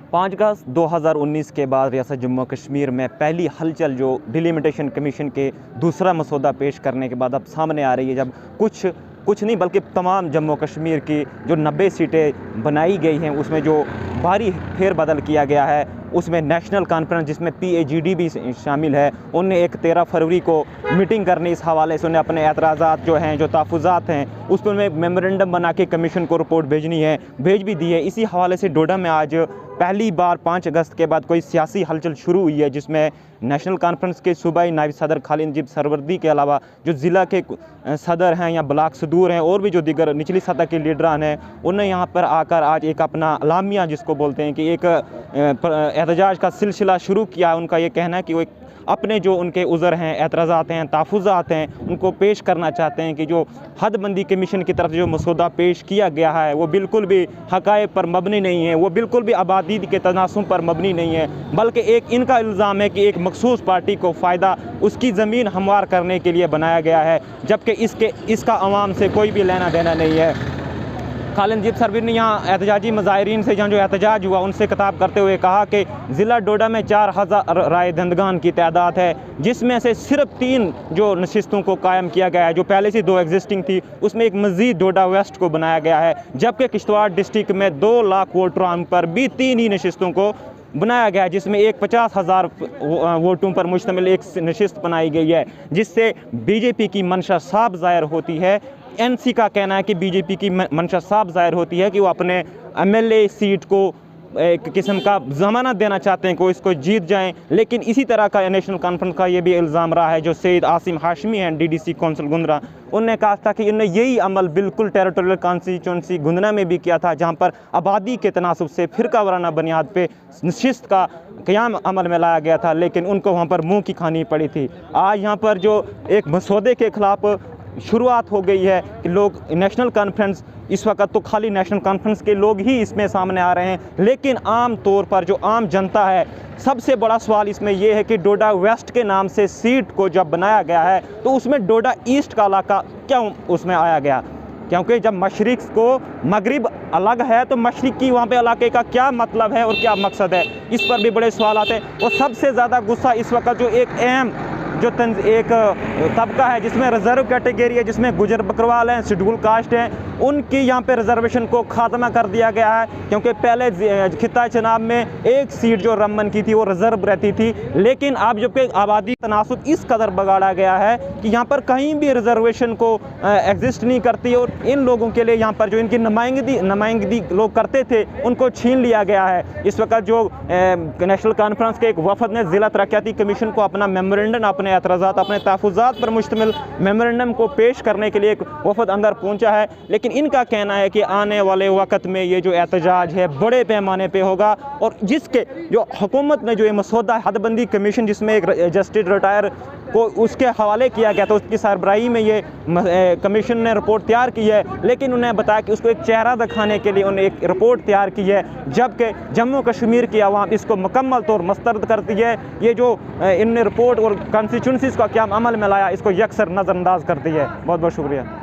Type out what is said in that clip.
5 अगस्त 2019 के बाद रियासत जम्मू कश्मीर में पहली हलचल जो डिलिमिटेशन कमीशन के दूसरा मसौदा पेश करने के बाद अब सामने आ रही है, जब कुछ नहीं बल्कि तमाम जम्मू कश्मीर की जो 90 सीटें बनाई गई हैं उसमें जो भारी फेरबदल किया गया है, उसमें नेशनल कॉन्फ्रेंस जिसमें PAGD भी शामिल है, उनने एक 13 फरवरी को मीटिंग करनी, इस हवाले से उन्हें अपने एतराज़ात जो हैं, जो तहफ़्फ़ुज़ात हैं, उस पर में मेमोरेंडम बना के कमीशन को रिपोर्ट भेजनी है, भेज भी दी है। इसी हवाले से डोडा में आज पहली बार 5 अगस्त के बाद कोई सियासी हलचल शुरू हुई है, जिसमें नेशनल कॉन्फ्रेंस के सूबाई नायब सदर खालिद नजीब सरवर्दी के अलावा जो ज़िला के सदर हैं या ब्लाक सदूर हैं और भी जो दीगर निचली सतह के लीडरान हैं, उन्होंने यहाँ पर आकर आज एक अपना अलामिया जिसको बोलते हैं कि एक एहतजाज का सिलसिला शुरू किया। उनका ये कहना है कि वो अपने जो उनके उज़र हैं, एतराज़ात हैं, तहफ़्फ़ुज़ात हैं, उनको पेश करना चाहते हैं कि जो हदबंदी कमीशन की तरफ जो मसौदा पेश किया गया है वो बिल्कुल भी हक़ाइक़ पर मबनी नहीं है, वो बिल्कुल भी आबादी के तनासुब पर मबनी नहीं है, बल्कि एक इनका इल्ज़ाम है कि एक मखसूस पार्टी को फ़ायदा उसकी ज़मीन हमवार करने के लिए बनाया गया है, जबकि इसका अवाम से कोई भी लेना देना नहीं है। खालिद नजीब सरवर्दी ने यहाँ एहतजाजी मज़ाहिरीन से जहाँ जो एहतजाज हुआ उनसे खिताब करते हुए कहा कि ज़िला डोडा में 4000 राय दहंदगान की तादाद है, जिसमें से सिर्फ 3 जो नशिस्तों को कायम किया गया है, जो पहले से 2 एग्जिस्टिंग थी, उसमें एक मज़ीद डोडा वेस्ट को बनाया गया है, जबकि किश्तवाड़ डिस्ट्रिक्ट में 2 लाख वोटरों पर भी 3 ही नशिस्तों को बनाया गया है, जिसमें एक 50,000 वोटों पर मुश्तमिल एक नशिस्त बनाई गई है, जिससे BJP की मंशा साफ ज़ाहिर होती है। NC का कहना है कि BJP की मंशा साफ ज़ाहिर होती है कि वो अपने MLA सीट को एक किस्म का ज़मानत देना चाहते हैं कि वो इसको जीत जाएं, लेकिन इसी तरह का नेशनल कॉन्फ्रेंस का ये भी इल्ज़ाम रहा है। जो सैयद आसिम हाशमी हैं DDC कौंसल गुंदरा, उन्होंने कहा था कि इन्होंने यही अमल बिल्कुल टेरिटोरियल कॉन्स्टिट्यूंसी गुंदरा में भी किया था, जहाँ पर आबादी के तनासुब से फ़िरका वाराना बुनियाद पे नशिस्त का क़याम अमल में लाया गया था, लेकिन उनको वहाँ पर मुँह की खानी पड़ी थी। आज यहाँ पर जो एक मसौदे के ख़िलाफ़ शुरुआत हो गई है कि लोग नेशनल कॉन्फ्रेंस, इस वक्त तो खाली नेशनल कॉन्फ्रेंस के लोग ही इसमें सामने आ रहे हैं, लेकिन आम तौर पर जो आम जनता है, सबसे बड़ा सवाल इसमें यह है कि डोडा वेस्ट के नाम से सीट को जब बनाया गया है तो उसमें डोडा ईस्ट का इलाका क्यों उसमें आया गया, क्योंकि जब मशरिक़ को मगरिब अलग है तो मशरिक़ी वहाँ पे इलाके का क्या मतलब है और क्या मकसद है, इस पर भी बड़े सवाल आते हैं। और सबसे ज़्यादा गुस्सा इस वक्त जो एक अहम जो एक तबका है जिसमें रिज़र्व कैटेगरी है, जिसमें गुजर बकरवाल हैं, शेड्यूल कास्ट हैं, उनकी यहाँ पे रिजर्वेशन को ख़ात्मा कर दिया गया है, क्योंकि पहले खिता चुनाव में एक सीट जो रमन की थी वो रिज़र्व रहती थी, लेकिन अब जबकि आबादी तनासुब इस कदर बगाड़ा गया है कि यहाँ पर कहीं भी रिजर्वेशन को एग्जिस्ट नहीं करती, और इन लोगों के लिए यहाँ पर जो इनकी नुमाइंदगी लोग करते थे उनको छीन लिया गया है। इस वक्त जो नेशनल कॉन्फ्रेंस के एक वफद ने ज़िला तरक्याती कमीशन को अपना मेमोरेंडम, अपने एतराज़ात, अपने तहफ़्फ़ुज़ात पर मुश्तमिल मेमोरेंडम को पेश करने के लिए एक वफद अंदर पहुँचा है, लेकिन इनका कहना है कि आने वाले वक्त में ये जो एहतजाज है बड़े पैमाने पे होगा, और जिसके जो हुकूमत ने जो ये मसौदा हदबंदी कमीशन जिसमें एक जस्टिस रिटायर को उसके हवाले किया गया था, उसकी सरबराही में ये कमीशन ने रिपोर्ट तैयार की है, लेकिन उन्हें बताया कि उसको एक चेहरा दिखाने के लिए उन्हें एक रिपोर्ट तैयार की है, जबकि जम्मू कश्मीर की आवाम इसको मुकम्मल तौर मुस्तरद करती है। ये जो इनने रिपोर्ट और कॉन्स्टिट्यूंसीज़ का क्या अमल में लाया, इसको यकसर नज़रअंदाज करती है। बहुत बहुत शुक्रिया।